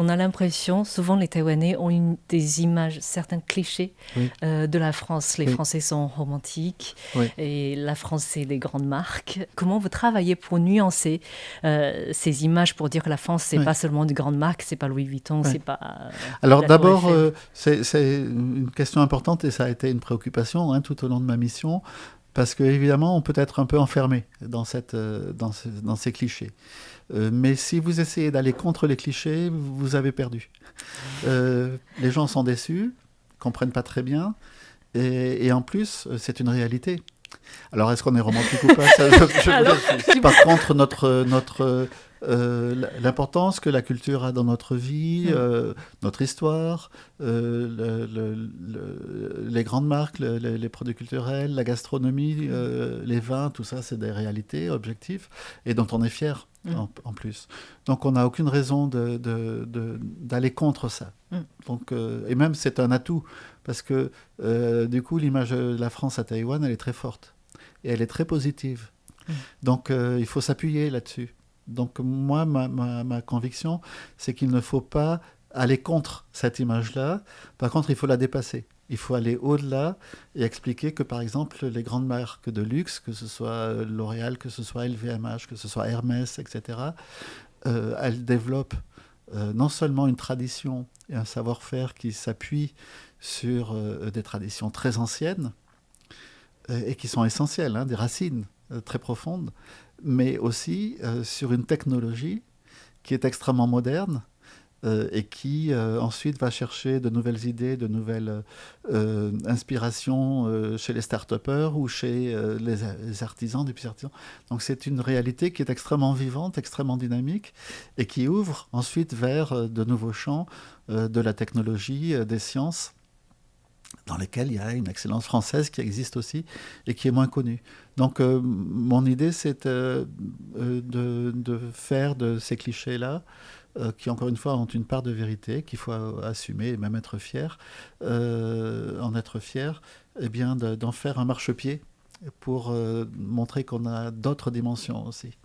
On a l'impression, souvent les Taïwanais ont des images, certains clichés Oui, de la France. Les oui, Français sont romantiques oui. et la France, c'est les grandes marques. Comment vous travaillez pour nuancer ces images, pour dire que la France, c'est Oui, pas seulement de grandes marques, c'est pas Louis Vuitton, oui. c'est pas Alors la Tour d'abord, Eiffel. c'est une question importante et ça a été une préoccupation tout au long de ma mission, parce qu'évidemment, on peut être un peu enfermé dans ces clichés. Mais si vous essayez d'aller contre les clichés, vous avez perdu. Les gens sont déçus, comprennent pas très bien, et en plus, c'est une réalité. Alors, est-ce qu'on est romantique ou pas? Ça, Alors, si vous... Par contre, l'importance que la culture a dans notre vie, Hmm, notre histoire, les grandes marques, les produits culturels, la gastronomie, hmm, les vins, tout ça, c'est des réalités objectives et dont on est fier hmm, en plus. Donc, on n'a aucune raison d'aller contre ça. hmm, Donc, et même, c'est un atout parce que du coup, l'image de la France à Taïwan, elle est très forte et elle est très positive. hmm, Donc il faut s'appuyer là-dessus. Donc moi, ma conviction, c'est qu'il ne faut pas aller contre cette image-là. Par contre, il faut la dépasser. Il faut aller au-delà et expliquer que, par exemple, les grandes marques de luxe, que ce soit L'Oréal, que ce soit LVMH, que ce soit Hermès, etc., elles développent non seulement une tradition et un savoir-faire qui s'appuie sur des traditions très anciennes, et qui sont essentielles, des racines très profondes, mais aussi sur une technologie qui est extrêmement moderne et qui ensuite va chercher de nouvelles idées, de nouvelles inspirations chez les start-upers ou chez les artisans, des petits artisans. Donc c'est une réalité qui est extrêmement vivante, extrêmement dynamique et qui ouvre ensuite vers de nouveaux champs de la technologie, des sciences dans lesquels il y a une excellence française qui existe aussi et qui est moins connue. Donc mon idée, c'est de faire de ces clichés-là, qui encore une fois ont une part de vérité, qu'il faut assumer et même être fier, en être fier, eh bien d'en faire un marchepied pour montrer qu'on a d'autres dimensions aussi.